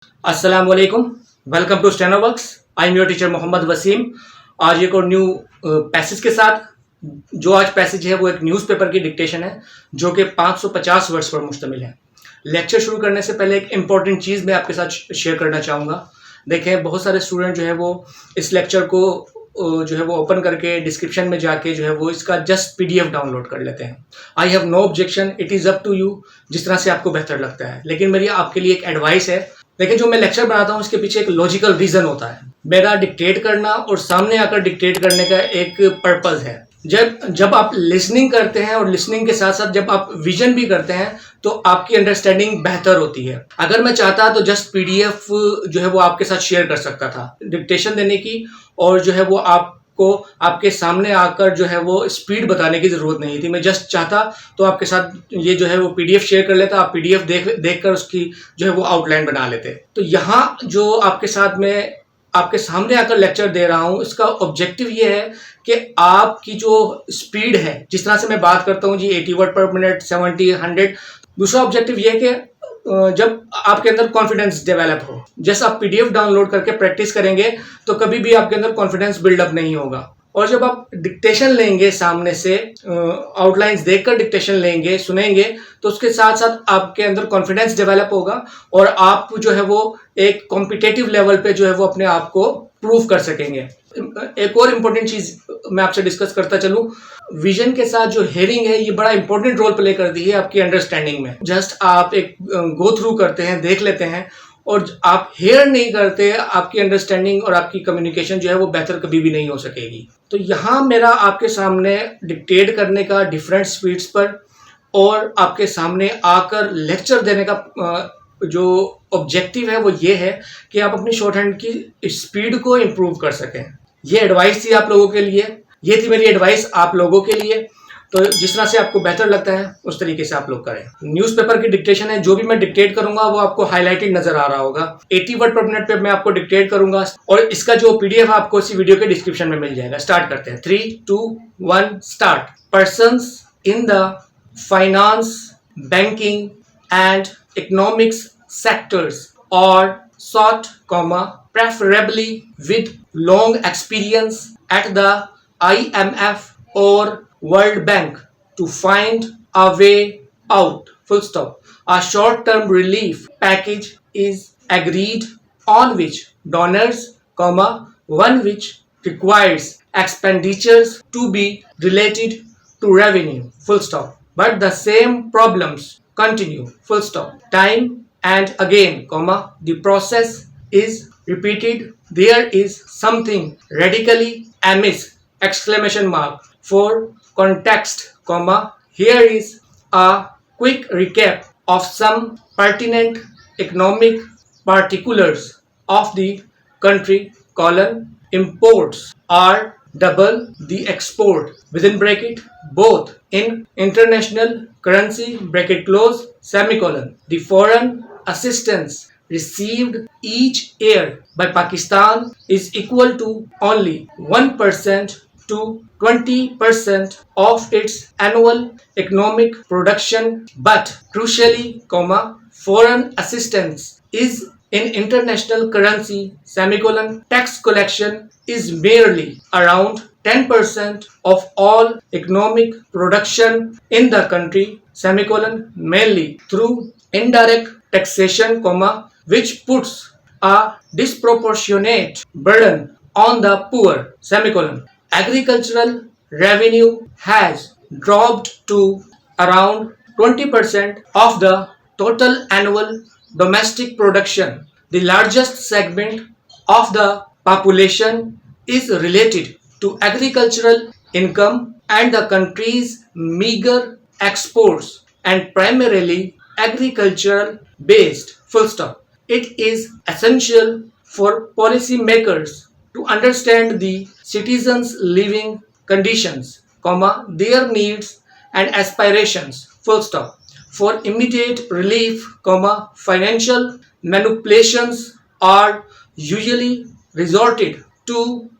अस्सलाम वालेकुम। Welcome to Stenoworks. I am your teacher Mohammad Waseem. आज एक और न्यू पैसेज के साथ। जो आज पैसेज है वो एक न्यूज़पेपर की डिक्टेशन है जो कि 550 वर्ड्स पर मुश्तमिल है। लेक्चर शुरू करने से पहले एक इम्पॉर्टेंट चीज़ मैं आपके साथ शेयर करना चाहूँगा। देखें, बहुत सारे स्टूडेंट जो है वो इस लेक्चर को जो है वो ओपन करके डिस्क्रिप्शन में जाके जो है वो इसका जस्ट पीडीएफ डाउनलोड कर लेते हैं। I have no objection, it is up to you, जिस तरह से आपको बेहतर लगता है। लेकिन मेरी आपके लिए एक एडवाइस है। देखिए, जो मैं लेक्चर बनाता हूँ उसके पीछे एक लॉजिकल रीज़न होता है। मेरा डिक्टेट करना और सामने आकर डिक्टेट करने का एक पर्पज़ है। जब आप लिसनिंग करते हैं और लिसनिंग के साथ साथ जब आप विजन भी करते हैं तो आपकी अंडरस्टैंडिंग बेहतर होती है। अगर मैं चाहता तो जस्ट पीडीएफ जो है वो आपके साथ शेयर कर सकता था डिक्टेशन देने की, और जो है वो आपको आपके सामने आकर जो है वो स्पीड बताने की ज़रूरत नहीं थी। मैं जस्ट चाहता तो आपके साथ ये जो है वो पीडीएफ शेयर कर लेता, आप पीडीएफ देख कर उसकी जो है वो आउटलाइन बना लेते। तो यहाँ जो आपके साथ में आपके सामने आकर लेक्चर दे रहा हूँ, इसका ऑब्जेक्टिव ये है कि आपकी जो स्पीड है, जिस तरह से मैं बात करता हूँ जी 80 वर्ड पर मिनट, 70, 100। दूसरा ऑब्जेक्टिव ये है कि जब आपके अंदर कॉन्फिडेंस डेवलप हो। जैसे आप पीडीएफ डाउनलोड करके प्रैक्टिस करेंगे तो कभी भी आपके अंदर कॉन्फिडेंस बिल्डअप नहीं होगा। और जब आप डिक्टेशन लेंगे, सामने से आउटलाइंस देखकर डिक्टेशन लेंगे, सुनेंगे, तो उसके साथ साथ आपके अंदर कॉन्फिडेंस डेवलप होगा और आप जो है वो एक कॉम्पिटिटिव लेवल पे जो है वो अपने आप को प्रूव कर सकेंगे। एक और इम्पोर्टेंट चीज़ मैं आपसे डिस्कस करता चलूँ, विजन के साथ जो हेयरिंग है ये बड़ा इंपॉर्टेंट रोल प्ले करती है आपकी अंडरस्टैंडिंग में। जस्ट आप एक गो थ्रू करते हैं, देख लेते हैं, और आप हेयर नहीं करते, आपकी अंडरस्टैंडिंग और आपकी कम्युनिकेशन जो है वो बेहतर कभी भी नहीं हो सकेगी। तो यहाँ मेरा आपके सामने डिक्टेट करने का डिफरेंट स्पीड्स पर और आपके सामने आकर लेक्चर देने का जो ऑब्जेक्टिव है वो ये है कि आप अपनी शॉर्ट हैंड की स्पीड को इम्प्रूव कर सकें। ये एडवाइस थी आप लोगों के लिए, ये थी मेरी एडवाइस आप लोगों के लिए। तो जिस तरह से आपको बेहतर लगता है उस तरीके से आप लोग करें। न्यूज़पेपर की डिक्टेशन है, जो भी मैं डिक्टेट करूंगा वो आपको हाईलाइटेड नजर आ रहा होगा। 80 वर्ड पर मिनट पे मैं आपको डिक्टेट करूंगा और इसका जो पीडीएफ आपको इसी वीडियो के डिस्क्रिप्शन में मिल जाएगा। स्टार्ट करते हैं। 3, 2, 1 start. Persons in the finance, banking and economics sectors are sought, preferably with long experience at the IMF or World Bank to find a way out. Full stop. A short-term relief package is agreed on which donors, one which requires expenditures to be related to revenue. Full stop. But the same problems continue. Full stop. Time and again, the process is repeated. There is something radically amiss! Exclamation mark. For context, here is a quick recap of some pertinent economic particulars of the country. Imports are double the export, within bracket, both in international currency, bracket close, semicolon. The foreign assistance received each year by Pakistan is equal to only 1% to 20% of its annual economic production, but crucially, foreign assistance is in international currency, semicolon. Tax collection is merely around 10% of all economic production in the country, semicolon, mainly through indirect taxation, which puts a disproportionate burden on the poor, semicolon. Agricultural revenue has dropped to around 20% of the total annual domestic production. The largest segment of the population is related to agricultural income and the country's meager exports and primarily agricultural based. Full stop. It is essential for policymakers to understand the citizens' living conditions, their needs and aspirations. Full stop. For immediate relief, financial manipulations are usually resorted to: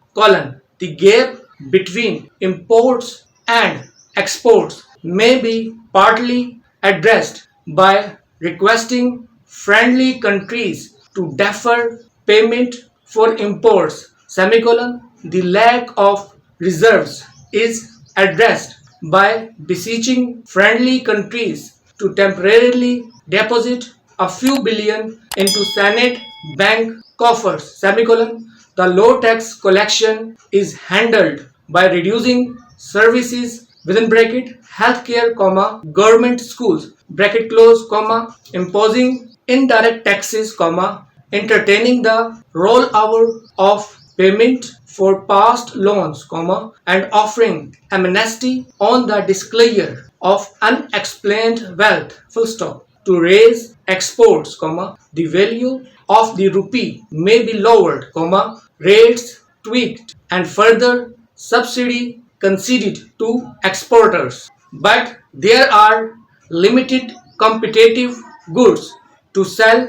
the gap between imports and exports may be partly addressed by requesting friendly countries to defer payment for imports, semicolon, the lack of reserves is addressed by beseeching friendly countries to temporarily deposit a few billion into Senate bank coffers, semicolon, the low tax collection is handled by reducing services within bracket healthcare, comma, government schools, bracket close, comma, imposing indirect taxes, comma, entertaining the rollover of payment for past loans, comma, and offering amnesty on the disclosure of unexplained wealth, full stop. To raise exports, comma, the value of the rupee may be lowered, comma, rates tweaked, and further subsidy conceded to exporters. But there are limited competitive goods to sell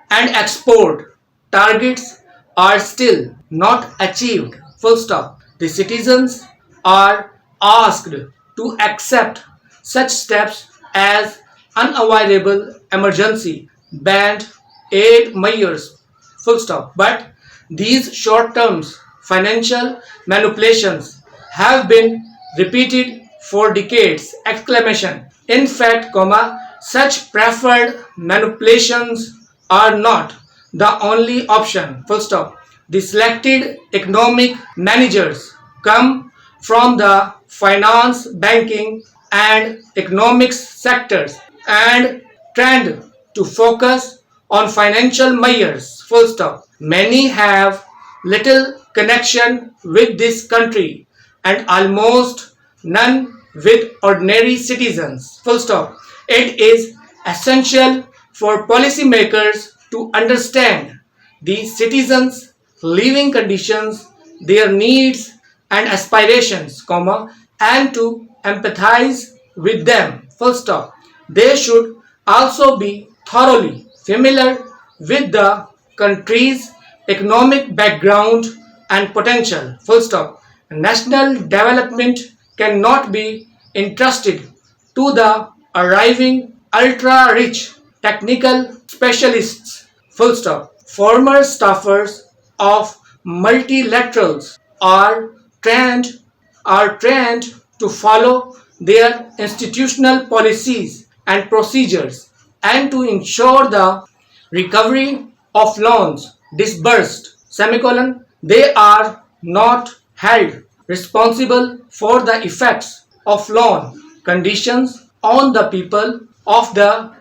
and export targets are still not achieved, full stop. The citizens are asked to accept such steps as unavoidable emergency band aid measures, full stop. But these short-term financial manipulations have been repeated for decades, exclamation. In fact, comma, such preferred manipulations are not the only option, full stop. The selected economic managers come from the finance, banking, and economics sectors and tend to focus on financial measures, full stop. Many have little connection with this country and almost none with ordinary citizens, full stop. It is essential for policymakers to understand the citizens' living conditions, their needs and aspirations, comma, and to empathize with them, full stop. They should also be thoroughly familiar with the country's economic background and potential, full stop. National development cannot be entrusted to the arriving ultra-rich technical specialists, full stop. Former staffers of multilaterals are trained to follow their institutional policies and procedures and to ensure the recovery of loans disbursed, semicolon. They are not held responsible for the effects of loan conditions on the people of the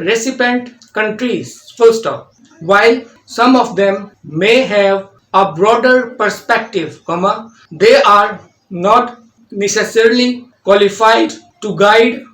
recipient countries, full stop. While some of them may have a broader perspective, comma, they are not necessarily qualified to guide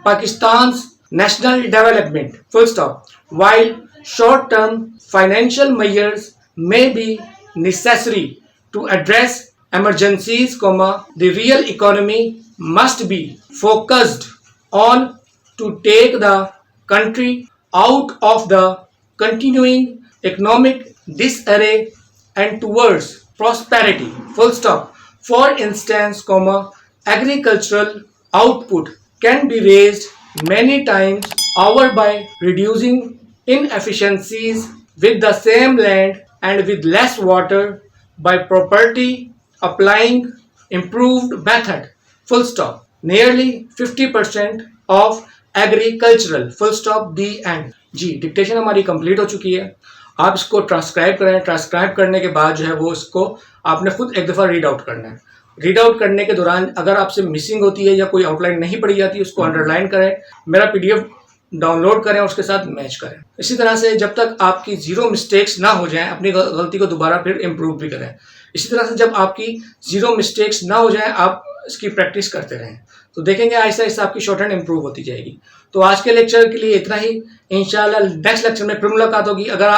Pakistan's national development, full stop. While short-term financial measures may be necessary to address emergencies, comma, the real economy must be focused on to take the country out of the continuing economic disarray and towards prosperity, full stop. For instance, comma, agricultural output can be raised many times over by reducing inefficiencies with the same land and with less water by property applying improved method, full stop. Nearly 50% of agricultural, full stop, the end. जी dictation हमारी complete हो चुकी है। आप इसको transcribe करें। Transcribe करने के बाद जो है वो इसको आपने खुद एक दफ़ा रीड आउट करना है। रीड आउट करने के दौरान अगर आपसे मिसिंग होती है या कोई आउटलाइन नहीं पढ़ी जाती उसको अंडरलाइन करें, मेरा पीडीएफ डाउनलोड करें और उसके साथ मैच करें। इसी तरह से जब तक आपकी जीरो मिस्टेक्स ना हो जाएं, अपनी गलती को दोबारा फिर इम्प्रूव भी करें। इसी तरह से जब आपकी जीरो मिस्टेक्स ना हो जाएं, आप इसकी प्रैक्टिस करते रहें, तो देखेंगे आहिस्ता आहिस्ता आपकी शॉर्ट हैंड इंप्रूव होती जाएगी। तो आज के लेक्चर के लिए इतना ही। इंशाल्लाह नेक्स्ट लेक्चर में फिर मुलाकात होगी। अगर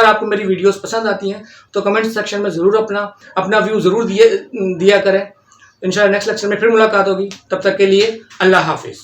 आपको मेरी वीडियोस पसंद आती हैं तो कमेंट सेक्शन में ज़रूर अपना व्यू ज़रूर दिया करें। इंशाल्लाह नेक्स्ट लेक्चर में फिर मुलाकात होगी। तब तक के लिए अल्लाह हाफिज़।